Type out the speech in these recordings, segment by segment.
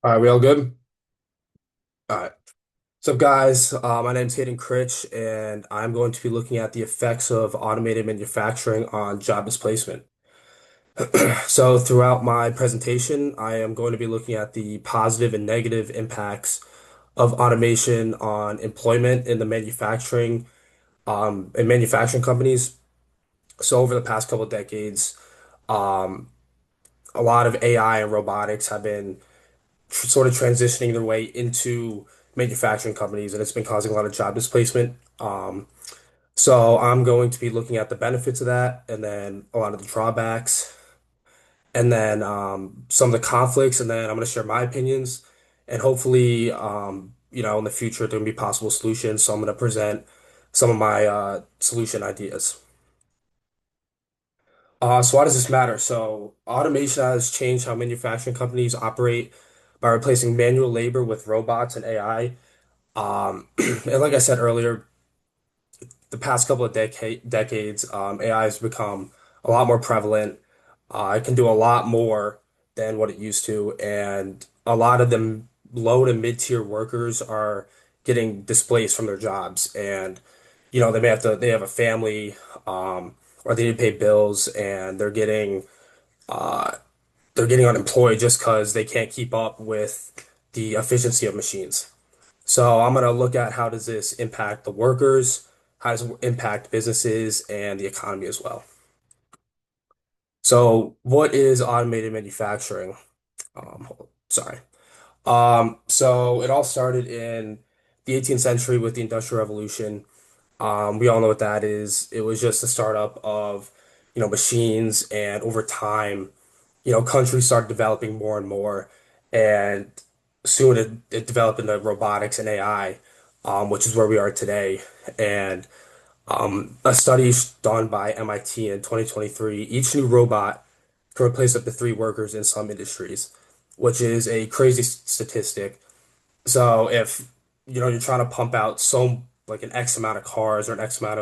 All right, we all good? All right. What's up, guys? My name's Hayden Critch, and I'm going to be looking at the effects of automated manufacturing on job displacement. So, throughout my presentation, I am going to be looking at the positive and negative impacts of automation on employment in the manufacturing companies. So, over the past couple of decades, um, a lot of AI and robotics have been sort of transitioning their way into manufacturing companies, and it's been causing a lot of job displacement. So I'm going to be looking at the benefits of that, and then a lot of the drawbacks, and then some of the conflicts, and then I'm going to share my opinions, and hopefully, in the future there will be possible solutions. So I'm going to present some of my solution ideas. So why does this matter? So automation has changed how manufacturing companies operate by replacing manual labor with robots and AI. And like I said earlier, the past couple of decades, AI has become a lot more prevalent. It can do a lot more than what it used to, and a lot of them low to mid-tier workers are getting displaced from their jobs, and they have a family, or they need to pay bills, and they're getting unemployed just because they can't keep up with the efficiency of machines. So I'm going to look at how does this impact the workers, how does it impact businesses and the economy as well. So what is automated manufacturing? Sorry. So it all started in the 18th century with the Industrial Revolution. We all know what that is. It was just the startup of, machines, and over time, countries started developing more and more, and soon it developed into robotics and AI, which is where we are today. And a study done by MIT in 2023, each new robot can replace up to three workers in some industries, which is a crazy statistic. So if you're trying to pump out like an X amount of cars or an X amount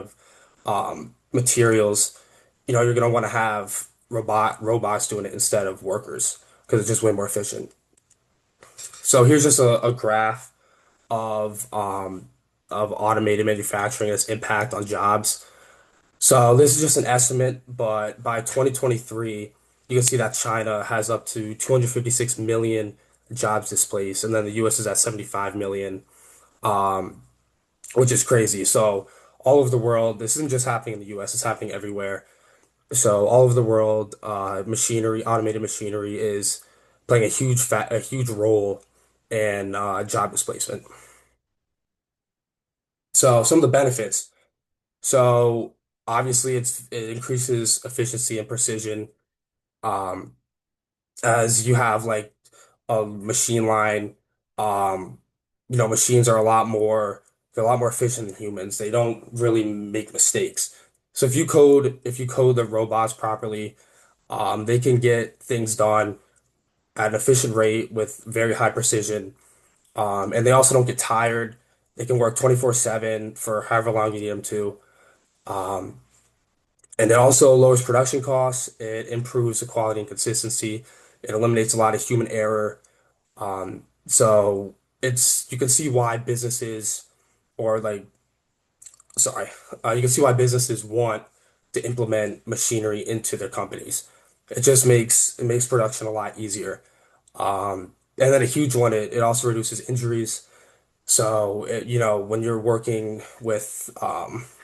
of materials, you're going to want to have robots doing it instead of workers because it's just way more efficient. So here's just a graph of automated manufacturing and its impact on jobs. So this is just an estimate, but by 2023, you can see that China has up to 256 million jobs displaced, and then the US is at 75 million, which is crazy. So all over the world, this isn't just happening in the US, it's happening everywhere. So all over the world, automated machinery is playing a huge role in job displacement. So some of the benefits. So obviously it increases efficiency and precision. Um, as you have like a machine line, um, machines are they're a lot more efficient than humans. They don't really make mistakes. So if you code the robots properly, they can get things done at an efficient rate with very high precision. And they also don't get tired. They can work 24/7 for however long you need them to. And it also lowers production costs. It improves the quality and consistency. It eliminates a lot of human error. So you can see why businesses or like, sorry, you can see why businesses want to implement machinery into their companies. It makes production a lot easier. And then a huge one, it also reduces injuries. So, when you're working with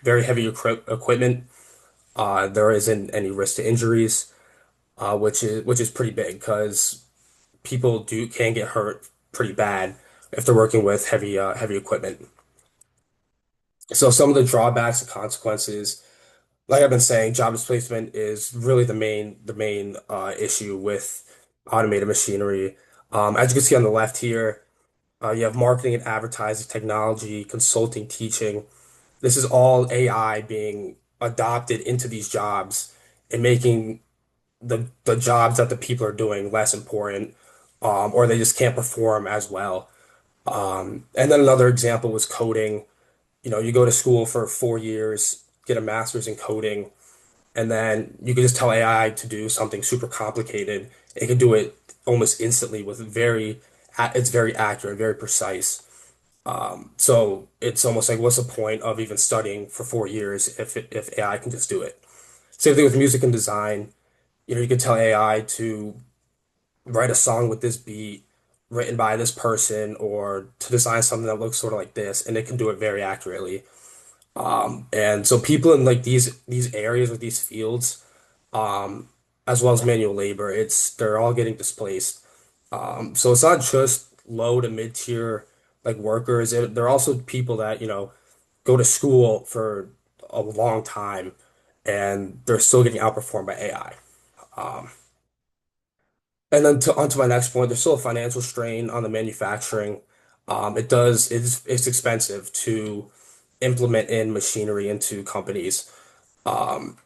very heavy equipment, there isn't any risk to injuries, which is pretty big because people do can get hurt pretty bad if they're working with heavy equipment. So some of the drawbacks and consequences, like I've been saying, job displacement is really the main issue with automated machinery. As you can see on the left here, you have marketing and advertising, technology, consulting, teaching. This is all AI being adopted into these jobs and making the jobs that the people are doing less important, or they just can't perform as well. And then another example was coding. You go to school for 4 years, get a master's in coding, and then you can just tell AI to do something super complicated. It can do it almost instantly with very it's very accurate, very precise. So it's almost like, what's the point of even studying for 4 years if AI can just do it? Same thing with music and design. You can tell AI to write a song with this beat written by this person or to design something that looks sort of like this, and it can do it very accurately. And so people in like these areas or these fields, um, as well as manual labor, they're all getting displaced. So it's not just low to mid tier like workers. They're also people that, go to school for a long time and they're still getting outperformed by AI. Um, and then onto my next point, there's still a financial strain on the manufacturing. It's expensive to implement in machinery into companies. Um,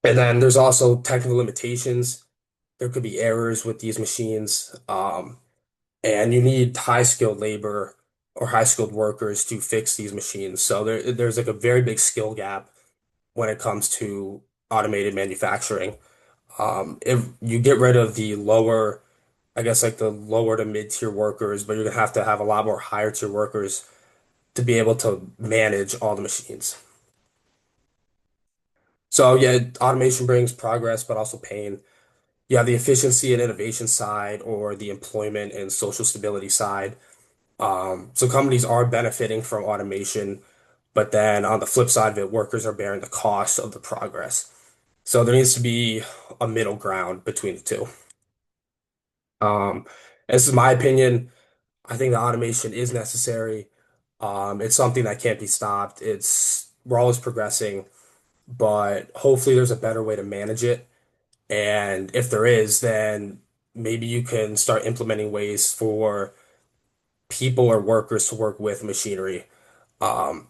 and then there's also technical limitations. There could be errors with these machines. And you need high skilled labor or high skilled workers to fix these machines. So there's like a very big skill gap when it comes to automated manufacturing. If you get rid of the lower, I guess like the lower to mid tier workers, but you're gonna have to have a lot more higher tier workers to be able to manage all the machines. So yeah, automation brings progress, but also pain. You have the efficiency and innovation side, or the employment and social stability side. So companies are benefiting from automation, but then on the flip side of it, workers are bearing the cost of the progress. So there needs to be a middle ground between the two. Um, this is my opinion. I think the automation is necessary. It's something that can't be stopped. We're always progressing, but hopefully there's a better way to manage it. And if there is, then maybe you can start implementing ways for people or workers to work with machinery. Um,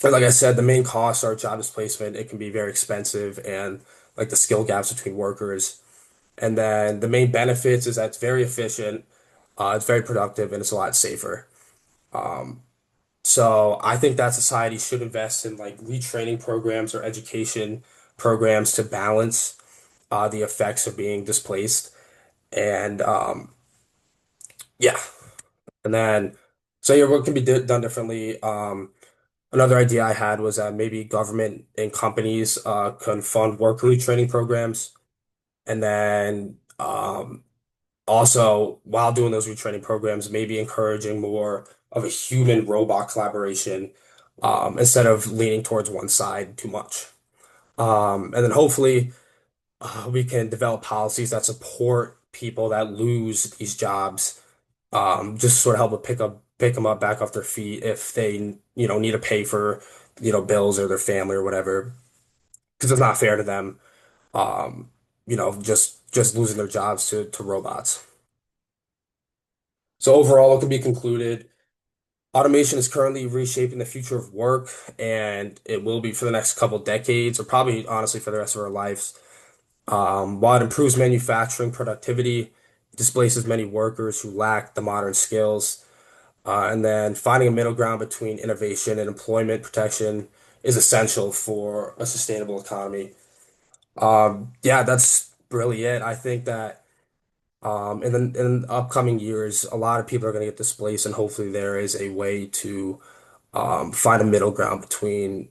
and like I said, the main costs are job displacement. It can be very expensive and like the skill gaps between workers. And then the main benefits is that it's very efficient, it's very productive, and it's a lot safer. Um, so I think that society should invest in like retraining programs or education programs to balance the effects of being displaced. And yeah, and then so yeah, what can be done differently? Another idea I had was that maybe government and companies can fund work retraining programs, and then also while doing those retraining programs, maybe encouraging more of a human robot collaboration instead of leaning towards one side too much. And then hopefully we can develop policies that support people that lose these jobs, just sort of help them pick them up back off their feet if they, need to pay for, bills or their family or whatever, because it's not fair to them, just losing their jobs to robots. So overall, it can be concluded, automation is currently reshaping the future of work, and it will be for the next couple decades, or probably honestly for the rest of our lives. While it improves manufacturing productivity, it displaces many workers who lack the modern skills. And then finding a middle ground between innovation and employment protection is essential for a sustainable economy. Yeah, that's really it. I think that in the upcoming years, a lot of people are going to get displaced, and hopefully there is a way to find a middle ground between,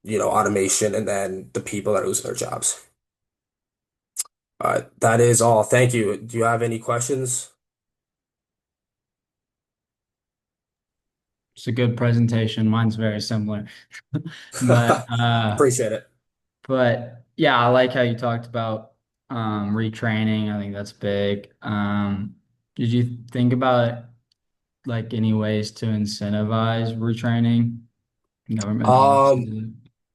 automation and then the people that lose their jobs. That is all. Thank you. Do you have any questions? It's a good presentation. Mine's very similar. But Appreciate it. yeah, I like how you talked about retraining. I think that's big. Did you think about like any ways to incentivize retraining, government Um, policies?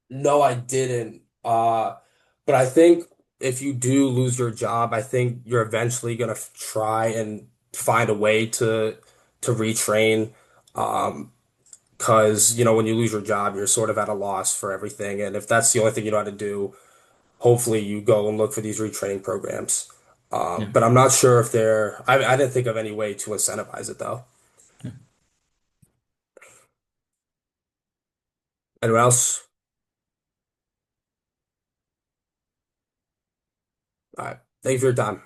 no, I didn't. But I think if you do lose your job, I think you're eventually gonna try and find a way to retrain. Um, because when you lose your job, you're sort of at a loss for everything. And if that's the only thing you know how to do, hopefully you go and look for these retraining programs. Yeah. But I'm not sure if I didn't think of any way to incentivize it though. Yeah. Anyone else? All right. Thank you for your time.